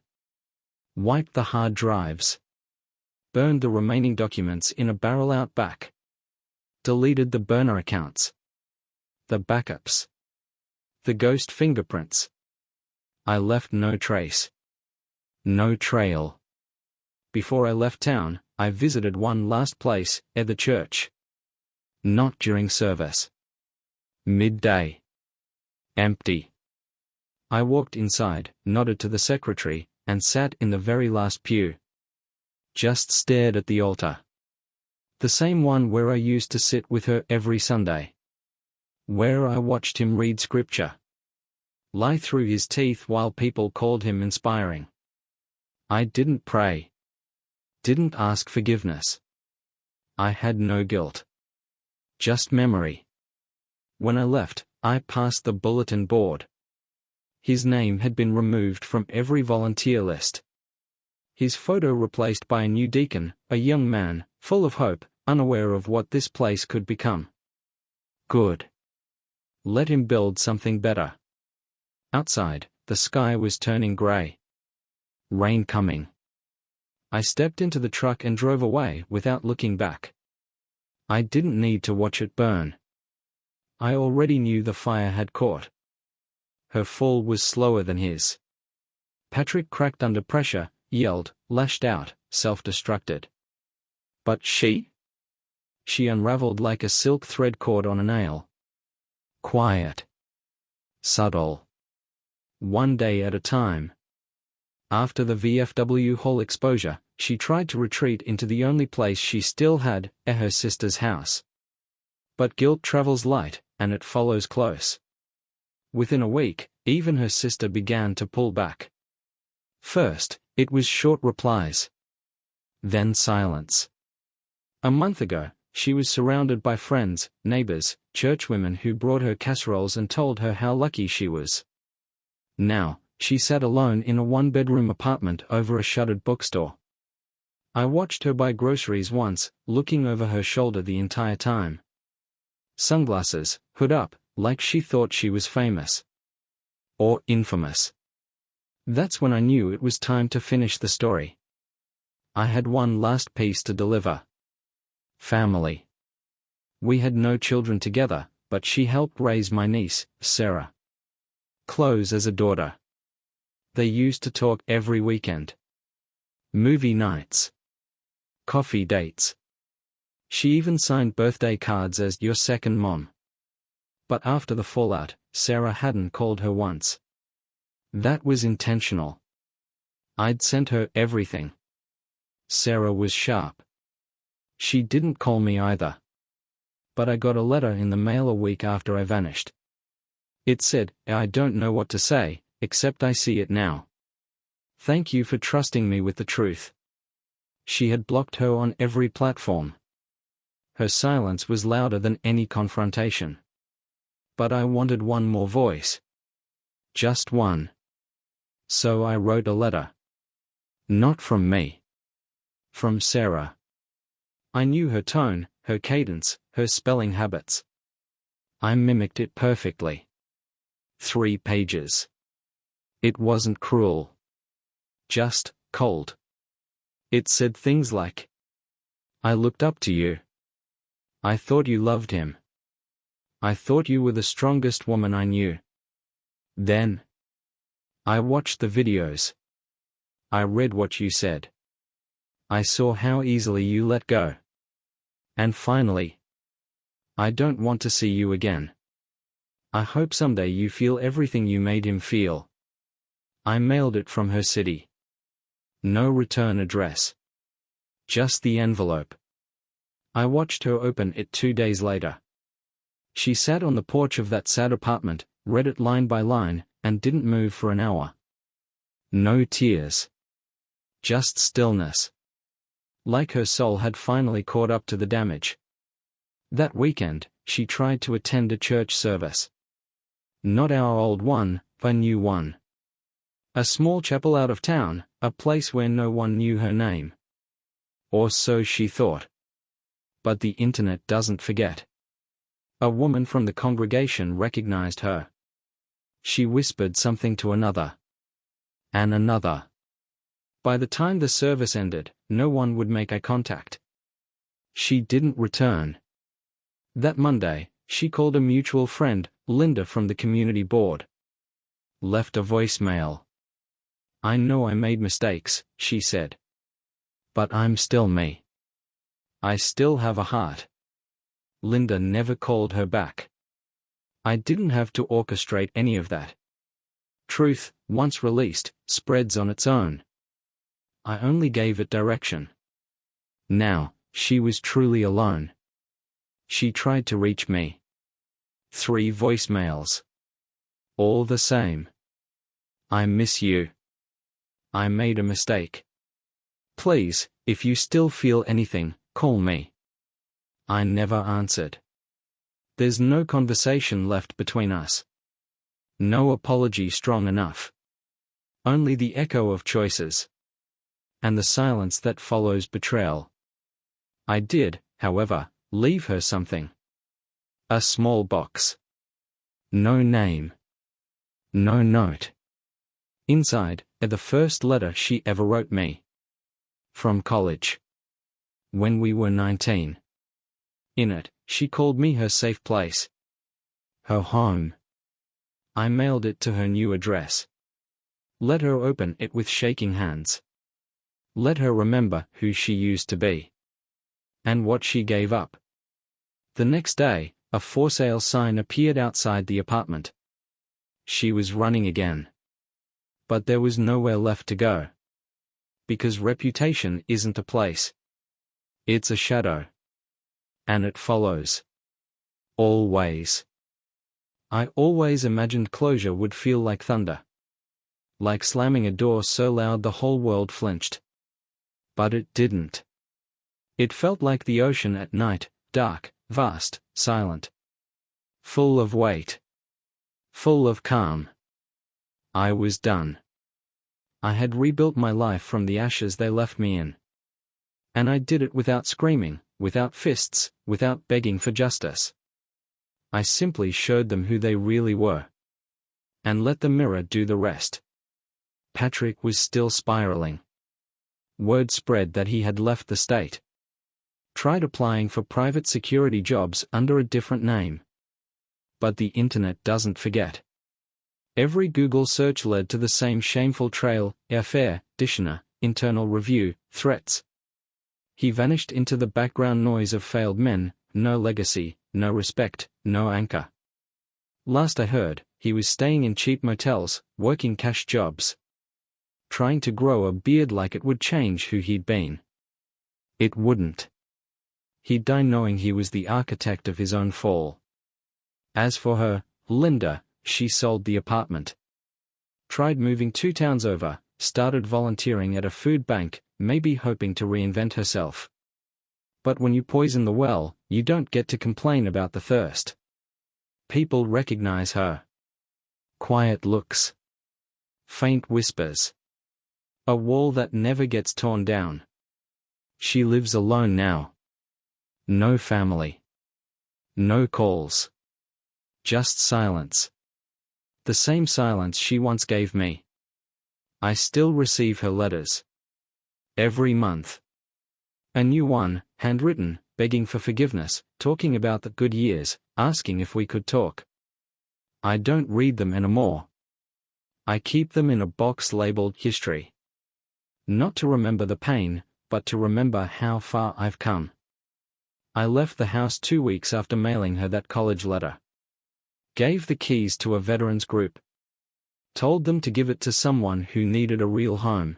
Wiped the hard drives. Burned the remaining documents in a barrel out back. Deleted the burner accounts. The backups. The ghost fingerprints. I left no trace. No trail. Before I left town, I visited one last place, at the church. Not during service. Midday. Empty. I walked inside, nodded to the secretary, and sat in the very last pew. Just stared at the altar. The same one where I used to sit with her every Sunday. Where I watched him read scripture. Lie through his teeth while people called him inspiring. I didn't pray. Didn't ask forgiveness. I had no guilt. Just memory. When I left, I passed the bulletin board. His name had been removed from every volunteer list. His photo replaced by a new deacon, a young man, full of hope, unaware of what this place could become. Good. Let him build something better. Outside, the sky was turning gray. Rain coming. I stepped into the truck and drove away without looking back. I didn't need to watch it burn. I already knew the fire had caught. Her fall was slower than his. Patrick cracked under pressure, yelled, lashed out, self-destructed. But she? She unraveled like a silk thread cord on a nail. Quiet. Subtle. One day at a time. After the VFW hall exposure, she tried to retreat into the only place she still had, her sister's house. But guilt travels light, and it follows close. Within a week, even her sister began to pull back. First, it was short replies. Then silence. A month ago, she was surrounded by friends, neighbors, churchwomen who brought her casseroles and told her how lucky she was. Now, she sat alone in a one-bedroom apartment over a shuttered bookstore. I watched her buy groceries once, looking over her shoulder the entire time. Sunglasses, hood up, like she thought she was famous. Or infamous. That's when I knew it was time to finish the story. I had one last piece to deliver. Family. We had no children together, but she helped raise my niece, Sarah. Close as a daughter. They used to talk every weekend. Movie nights. Coffee dates. She even signed birthday cards as your second mom. But after the fallout, Sarah hadn't called her once. That was intentional. I'd sent her everything. Sarah was sharp. She didn't call me either. But I got a letter in the mail a week after I vanished. It said, "I don't know what to say, except I see it now. Thank you for trusting me with the truth." She had blocked her on every platform. Her silence was louder than any confrontation. But I wanted one more voice. Just one. So I wrote a letter. Not from me. From Sarah. I knew her tone, her cadence, her spelling habits. I mimicked it perfectly. 3 pages. It wasn't cruel. Just cold. It said things like, "I looked up to you. I thought you loved him. I thought you were the strongest woman I knew. Then I watched the videos. I read what you said. I saw how easily you let go. And finally, I don't want to see you again. I hope someday you feel everything you made him feel. I mailed it from her city. No return address. Just the envelope. I watched her open it 2 days later. She sat on the porch of that sad apartment, read it line by line, and didn't move for an hour. No tears. Just stillness. Like her soul had finally caught up to the damage. That weekend, she tried to attend a church service. Not our old one, but a new one. A small chapel out of town, a place where no one knew her name. Or so she thought. But the internet doesn't forget. A woman from the congregation recognized her. She whispered something to another. And another. By the time the service ended, no one would make eye contact. She didn't return. That Monday, she called a mutual friend, Linda from the community board. Left a voicemail. I know I made mistakes, she said. But I'm still me. I still have a heart. Linda never called her back. I didn't have to orchestrate any of that. Truth, once released, spreads on its own. I only gave it direction. Now, she was truly alone. She tried to reach me. 3 voicemails. All the same. I miss you. I made a mistake. Please, if you still feel anything, call me. I never answered. There's no conversation left between us. No apology strong enough. Only the echo of choices. And the silence that follows betrayal. I did, however, leave her something. A small box. No name. No note. Inside, the first letter she ever wrote me. From college. When we were 19. In it, she called me her safe place. Her home. I mailed it to her new address. Let her open it with shaking hands. Let her remember who she used to be. And what she gave up. The next day, a for sale sign appeared outside the apartment. She was running again. But there was nowhere left to go. Because reputation isn't a place. It's a shadow. And it follows. Always. I always imagined closure would feel like thunder. Like slamming a door so loud the whole world flinched. But it didn't. It felt like the ocean at night, dark, vast, silent. Full of weight. Full of calm. I was done. I had rebuilt my life from the ashes they left me in. And I did it without screaming, without fists, without begging for justice. I simply showed them who they really were. And let the mirror do the rest. Patrick was still spiraling. Word spread that he had left the state. Tried applying for private security jobs under a different name. But the internet doesn't forget. Every Google search led to the same shameful trail: affair, dishonor, internal review, threats. He vanished into the background noise of failed men, no legacy, no respect, no anchor. Last I heard, he was staying in cheap motels, working cash jobs. Trying to grow a beard like it would change who he'd been. It wouldn't. He'd die knowing he was the architect of his own fall. As for her, Linda, she sold the apartment. Tried moving 2 towns over, started volunteering at a food bank, maybe hoping to reinvent herself. But when you poison the well, you don't get to complain about the thirst. People recognize her. Quiet looks. Faint whispers. A wall that never gets torn down. She lives alone now. No family. No calls. Just silence. The same silence she once gave me. I still receive her letters. Every month. A new one, handwritten, begging for forgiveness, talking about the good years, asking if we could talk. I don't read them anymore. I keep them in a box labeled history. Not to remember the pain, but to remember how far I've come. I left the house 2 weeks after mailing her that college letter. Gave the keys to a veterans group. Told them to give it to someone who needed a real home.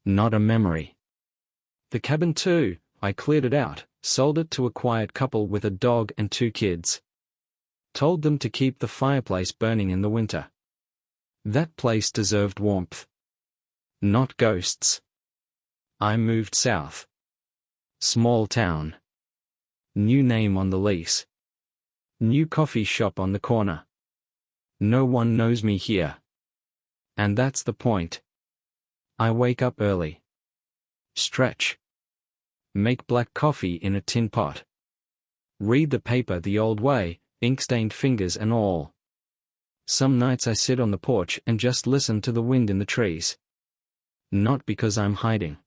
Not a memory. The cabin too, I cleared it out, sold it to a quiet couple with a dog and 2 kids. Told them to keep the fireplace burning in the winter. That place deserved warmth. Not ghosts. I moved south. Small town. New name on the lease. New coffee shop on the corner. No one knows me here. And that's the point. I wake up early. Stretch. Make black coffee in a tin pot. Read the paper the old way, ink-stained fingers and all. Some nights I sit on the porch and just listen to the wind in the trees. Not because I'm hiding.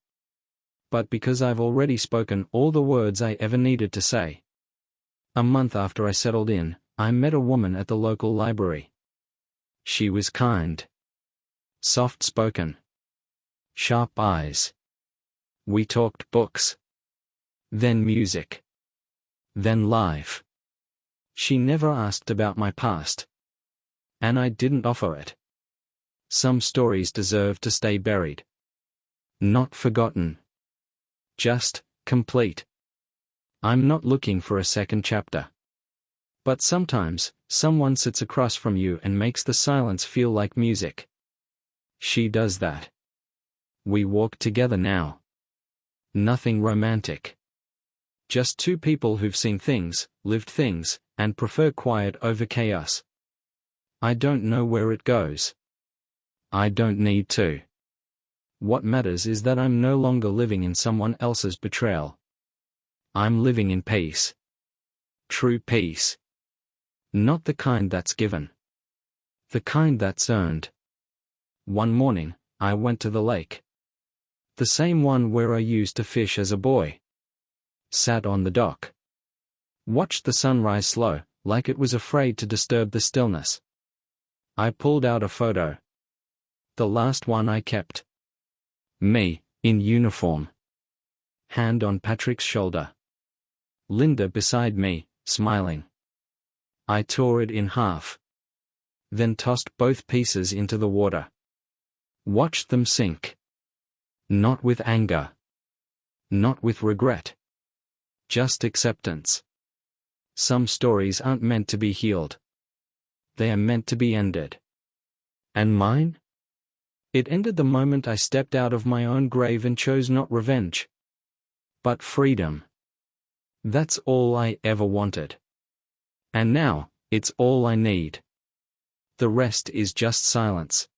But because I've already spoken all the words I ever needed to say. A month after I settled in, I met a woman at the local library. She was kind. Soft-spoken. Sharp eyes. We talked books. Then music. Then life. She never asked about my past. And I didn't offer it. Some stories deserve to stay buried. Not forgotten. Just complete. I'm not looking for a second chapter. But sometimes, someone sits across from you and makes the silence feel like music. She does that. We walk together now. Nothing romantic. Just 2 people who've seen things, lived things, and prefer quiet over chaos. I don't know where it goes. I don't need to. What matters is that I'm no longer living in someone else's betrayal. I'm living in peace. True peace. Not the kind that's given. The kind that's earned. One morning, I went to the lake. The same one where I used to fish as a boy. Sat on the dock. Watched the sun rise slow, like it was afraid to disturb the stillness. I pulled out a photo. The last one I kept. Me, in uniform. Hand on Patrick's shoulder. Linda beside me, smiling. I tore it in half. Then tossed both pieces into the water. Watched them sink. Not with anger. Not with regret. Just acceptance. Some stories aren't meant to be healed. They are meant to be ended. And mine? It ended the moment I stepped out of my own grave and chose not revenge, but freedom. That's all I ever wanted. And now, it's all I need. The rest is just silence.